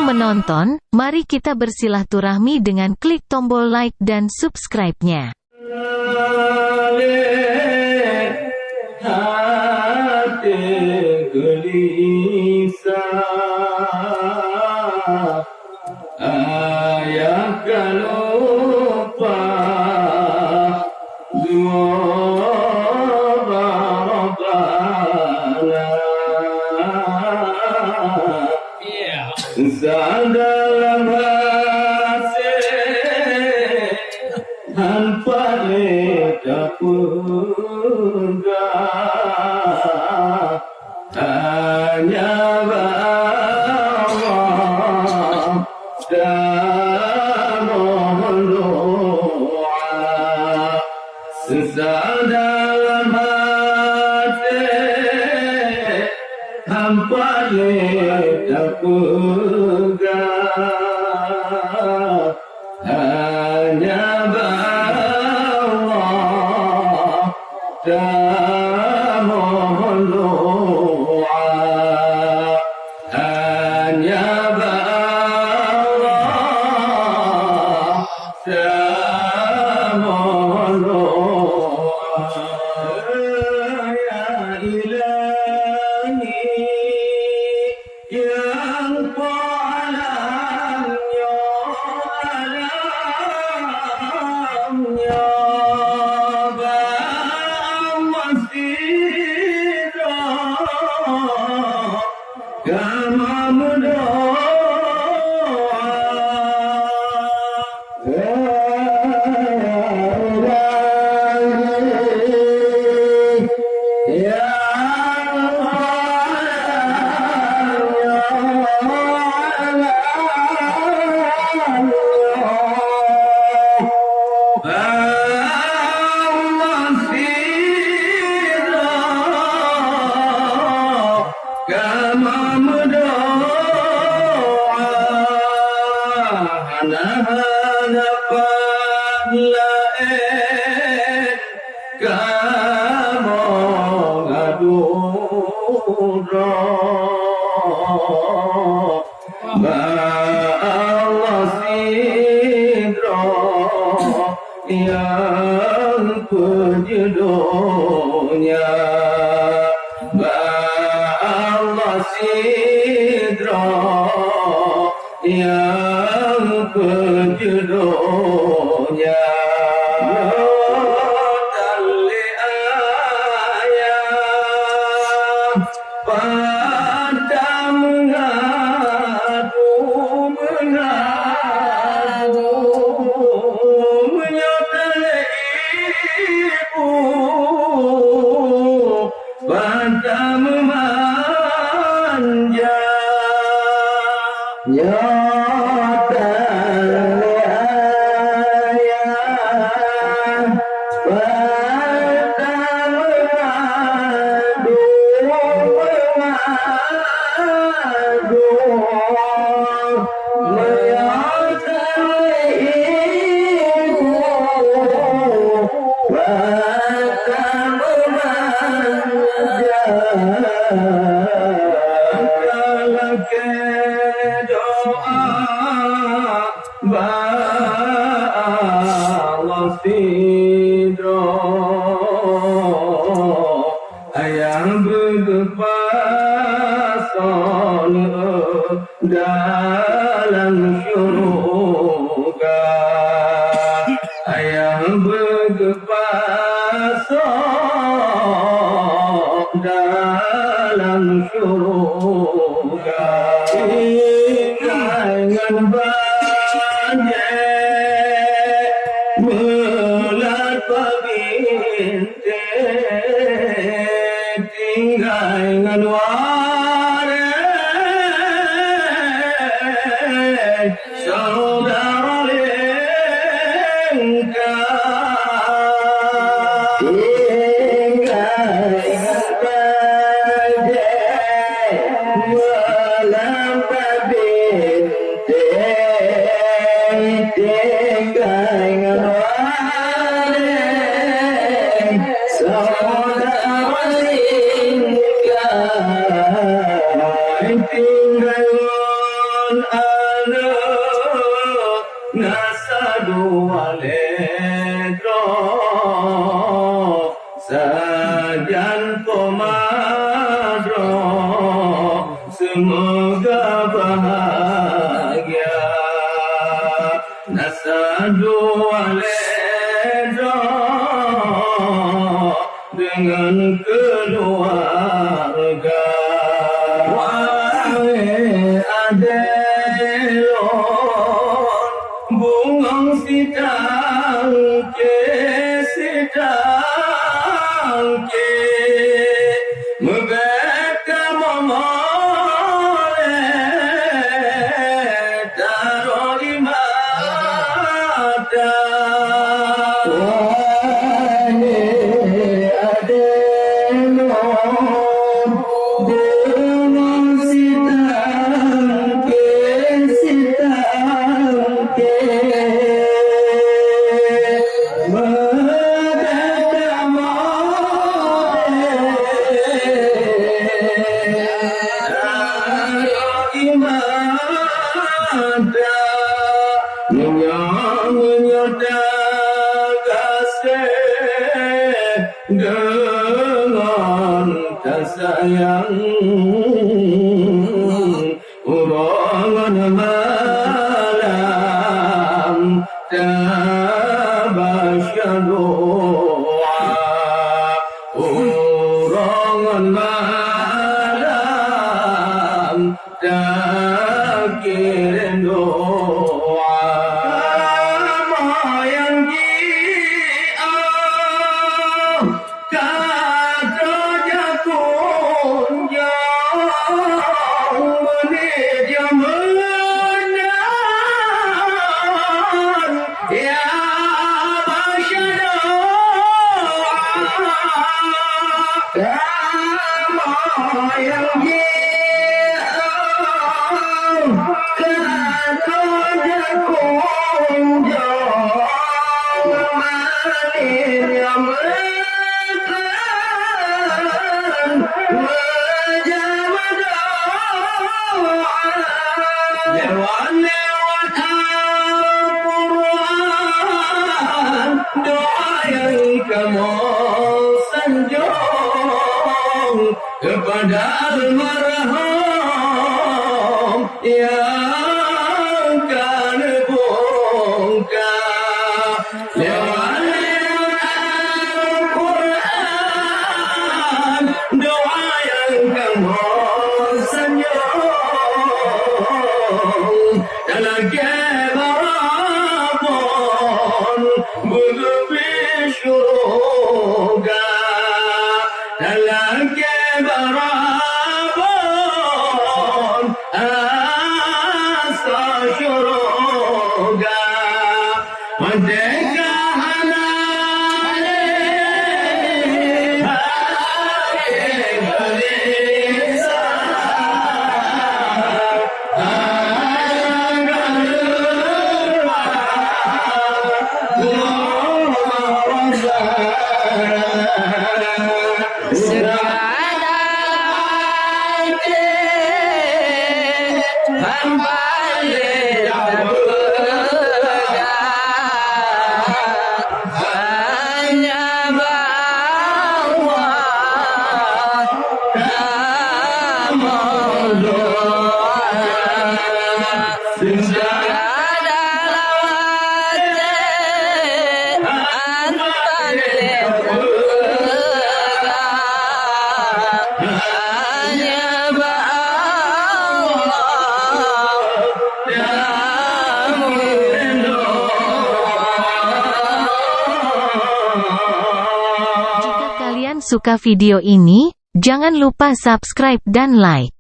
menonton, mari kita bersilaturahmi dengan klik tombol like dan subscribe-nya. Hati gelisah, ayah kan lupa dua Rabbana. Dalam hati tanpa leka pegang, hanya Allah dan mohon doa. Dalam hati tanpa leka pegang, hanya Allah dan mohon doa. Hanya Allah dan mohon doa. Ya Ilahi, yang alamnya alamnya bermasjidah kama mendoa. Kama mendoa, hana lain kamu ngadu Allah sidro yang penjodohnya. Allah sidra yang penjodohnya. Tali ayam pada mengadu menyatali ibu pada memanja. Nyata ayah pada mengadu menyatali ibu pada memanja. Kalau ke doa Allah sidro ayam bergepasan dalam syurga. Ayam bergepasan dalam syurga. Dengan banyak melapa bintik, tinggal dengan waris saudara lengkap. Tinggal melapa bintik, tinggal dengan waris saudara lengkap. Tinggal Senajan komadro semoga bahagia nasadu aledo dengan keluarga wae adelon bungang sidang ke membeka memole taruh di mata wahai adelon dengan sitangke dengan kasayang urangan malam tabasya doa urangan malam takirin doa yang lewat Al-Quran doa yang kamu sanjung kepada almarhum yang kan bongkar lewat Al-Quran doa yang kamu sanjung dalam kebarabon berlebih syurga dalam kebarabon asa syurga merdeka Jika kalian suka video ini, jangan lupa subscribe dan like.